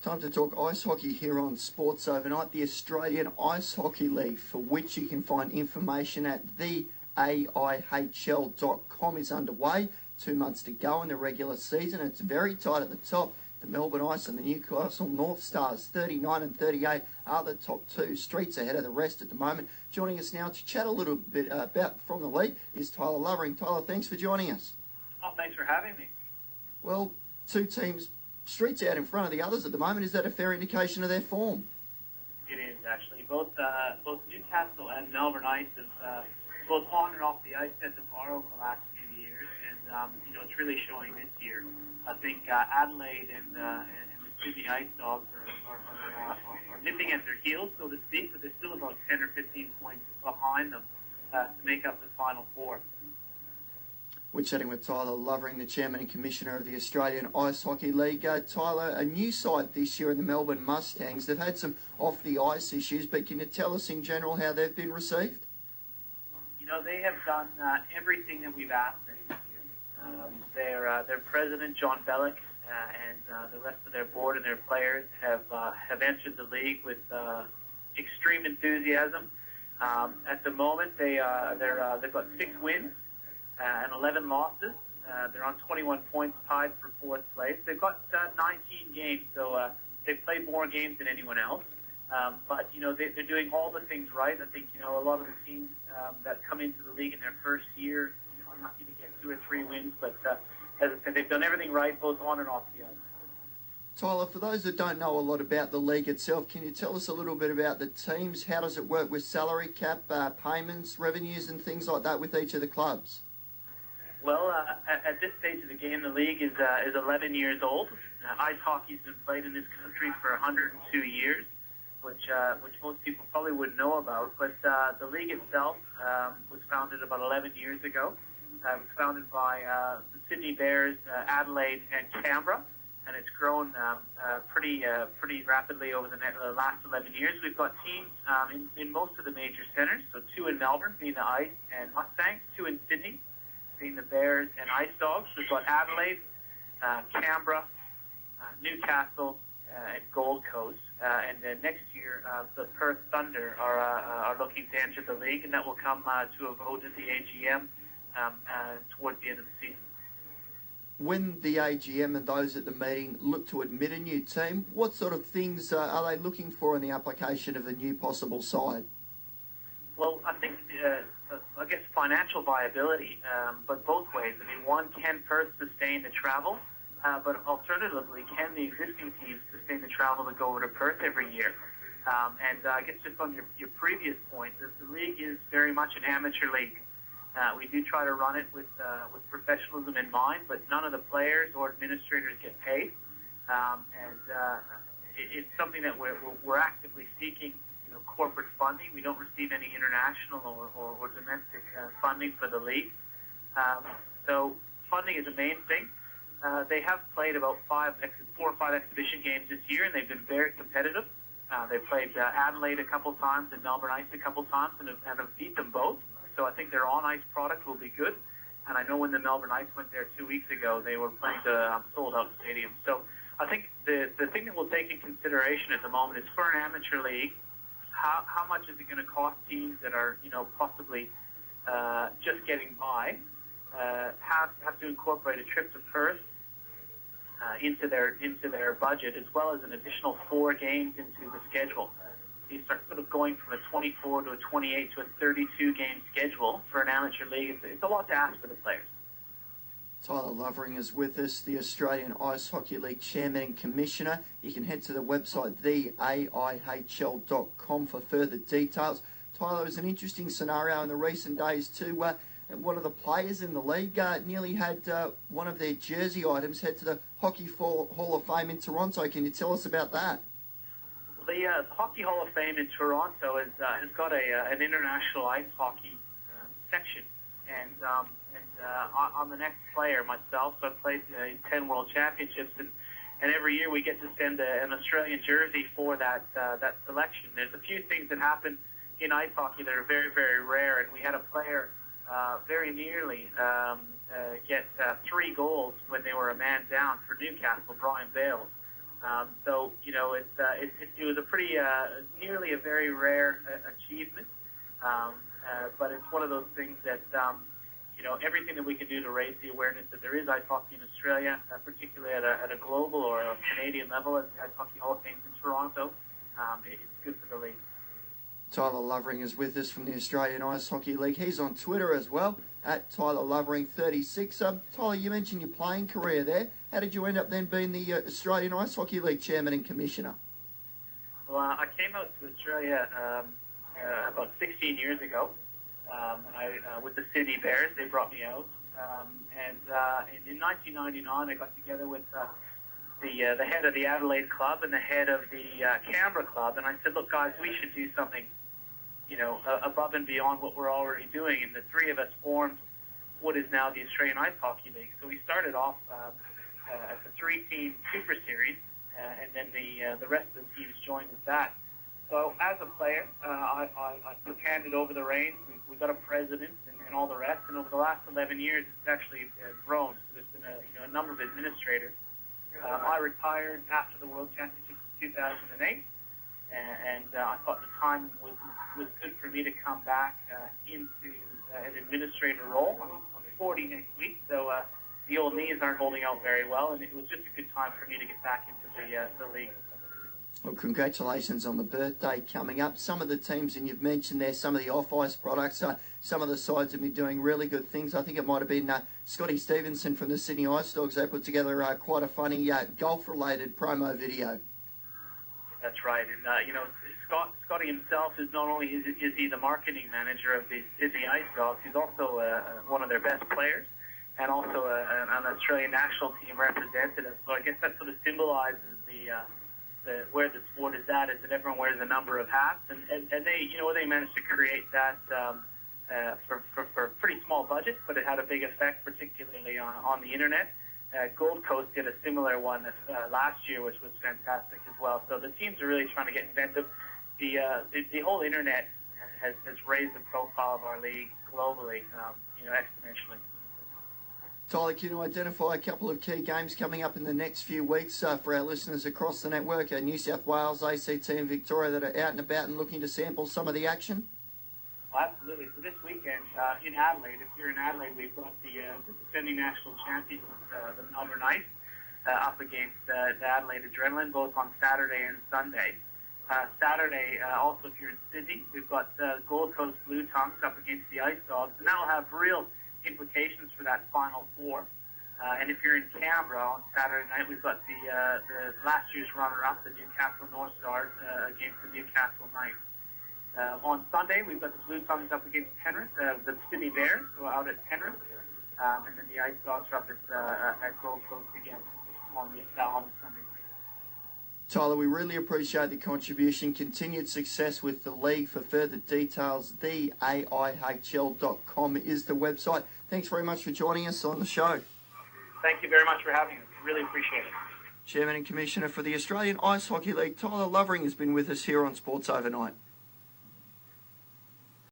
Time to talk ice hockey here on Sports Overnight. The Australian Ice Hockey League, for which you can find information at the AIHL.com, is underway. 2 months to go in the regular season. It's very tight at the top. The Melbourne Ice and the Newcastle North Stars, 39 and 38, are the top two. Streets ahead of the rest at the moment. Joining us now to chat a little bit about from the league is Tyler Lovering. Tyler, thanks for joining us. Oh, thanks for having me. Well, two teams, Streets out in front of the others at the moment. Is that a fair indication of their form? It is, actually. Both Newcastle and Melbourne Ice have both on and off the ice at the bar over the last few years, and it's really showing this year. I think Adelaide and the Sydney Ice Dogs are nipping at their heels, so to speak, but they're still about 10 or 15 points behind them to make up the Final Four. We're chatting with Tyler Lovering, the Chairman and Commissioner of the Australian Ice Hockey League. Tyler, a new side this year in the Melbourne Mustangs. They've had some off-the-ice issues, but can you tell us in general how they've been received? They have done everything that we've asked them to do. Their president, John Bellick, and the rest of their board and their players have entered the league with extreme enthusiasm. At the moment, they've got 6 wins and 11 losses. They're on 21 points, tied for 4th place. They've got 19 games, so they've played more games than anyone else. But they're doing all the things right. I think a lot of the teams that come into the league in their first year are not going to get 2 or 3 wins. But as I said, they've done everything right, both on and off the ice. Tyler, for those that don't know a lot about the league itself, can you tell us a little bit about the teams? How does it work with salary cap, payments, revenues, and things like that with each of the clubs? Well, at this stage of the game, the league is 11 years old. Ice hockey's been played in this country for 102 years. Which most people probably wouldn't know about. But the league itself was founded about 11 years ago. It was founded by the Sydney Bears, Adelaide, and Canberra, and it's grown pretty rapidly over the last 11 years. We've got teams in most of the major centres, so 2 in Melbourne, being the Ice and Mustangs, 2 in Sydney, being the Bears and Ice Dogs. We've got Adelaide, Canberra, Newcastle, and Gold Coast. And then next year, the Perth Thunder are looking to enter the league, and that will come to a vote at the AGM towards the end of the season. When the AGM and those at the meeting look to admit a new team, what sort of things are they looking for in the application of the new possible side? Well, I think, I guess financial viability, but both ways. I mean, one, can Perth sustain the travel? But alternatively, can the existing teams sustain the travel to go over to Perth every year? And I guess just on your previous point, the league is very much an amateur league. We do try to run it with professionalism in mind, but none of the players or administrators get paid. It's something that we're actively seeking, corporate funding. We don't receive any international or domestic funding for the league. So funding is the main thing. They have played about 4 or 5 exhibition games this year, and they've been very competitive. They've played Adelaide a couple times and Melbourne Ice a couple times and have beat them both. So I think their on-ice product will be good. And I know when the Melbourne Ice went there 2 weeks ago, they were playing the sold-out stadium. So I think the thing that we'll take in consideration at the moment is, for an amateur league, how much is it going to cost teams that are, possibly just getting by, have to incorporate a trip to Perth into their budget, as well as an additional 4 games into the schedule. You start sort of going from a 24 to a 28 to a 32 game schedule for an amateur league. It's a lot to ask for the players. Tyler Lovering is with us, the Australian Ice Hockey League Chairman and Commissioner. You can head to the website, theaihl.com, for further details. Tyler, is an interesting scenario in the recent days too. One of the players in the league nearly had one of their jersey items head to the Hockey Hall of Fame in Toronto. Can you tell us about that? The Hockey Hall of Fame in Toronto has got an international ice hockey section, and I'm the next player myself. So I've played in 10 World Championships, and every year we get to send an Australian jersey for that selection. There's a few things that happen in ice hockey that are very, very rare, and we had a player very nearly get 3 goals when they were a man down for Newcastle, Brian Bales. So, it was a pretty, nearly a very rare achievement. But it's one of those things that, everything that we can do to raise the awareness that there is ice hockey in Australia, particularly at a global or a Canadian level, as the Ice Hockey Hall of Fame in Toronto, it's good for the league. Tyler Lovering is with us from the Australian Ice Hockey League. He's on Twitter as well, at Tyler Lovering36. Tyler, you mentioned your playing career there. How did you end up then being the Australian Ice Hockey League Chairman and Commissioner? Well, I came out to Australia about 16 years ago. With the Sydney Bears, they brought me out. And in 1999, I got together with the head of the Adelaide Club and the head of the Canberra Club, and I said, look, guys, we should do something, above and beyond what we're already doing. And the three of us formed what is now the Australian Ice Hockey League. So we started off as a three-team Super Series, and then the rest of the teams joined with that. So as a player, I handed over the reins. We got a president and all the rest. And over the last 11 years, it's actually grown. So there's been a number of administrators. I retired after the World Championships in 2008, and I thought the time was good for me to come back into an administrator role. I'm 40 next week, so the old knees aren't holding out very well, and it was just a good time for me to get back into the league. Well, congratulations on the birthday coming up. Some of the teams, and you've mentioned there, some of the off-ice products, some of the sides have been doing really good things. I think it might have been Scotty Stevenson from the Sydney Ice Dogs. They put together quite a funny golf-related promo video. That's right. And, Scotty himself is not only is he the marketing manager of the Sydney Ice Dogs, he's also one of their best players and also an Australian national team representative. So I guess that sort of symbolizes where the sport is at, is that everyone wears a number of hats, and they managed to create that for a pretty small budget, but it had a big effect, particularly on the internet. Gold Coast did a similar one last year, which was fantastic as well. So the teams are really trying to get inventive. The whole internet has raised the profile of our league globally, exponentially. Tyler, can you identify a couple of key games coming up in the next few weeks for our listeners across the network, New South Wales, ACT and Victoria, that are out and about and looking to sample some of the action? Well, absolutely. So this weekend in Adelaide, if you're in Adelaide, we've got the defending national champions, the Melbourne Ice, up against the Adelaide Adrenaline, both on Saturday and Sunday. Saturday, also if you're in Sydney, we've got Gold Coast Blue Tongues up against the Ice Dogs, and that will have real implications for that Final Four. And if you're in Canberra on Saturday night, we've got the last year's runner-up, the Newcastle North Stars, against the Newcastle Knights. On Sunday, we've got the Blue Tongues up against Penrith, the Sydney Bears, who are out at Penrith, and then the Ice Dogs are up at Gold Coast again on the Sunday. Tyler, we really appreciate the contribution. Continued success with the league. For further details, the AIHL.com is the website. Thanks very much for joining us on the show. Thank you very much for having us. Really appreciate it. Chairman and Commissioner for the Australian Ice Hockey League, Tyler Lovering, has been with us here on Sports Overnight.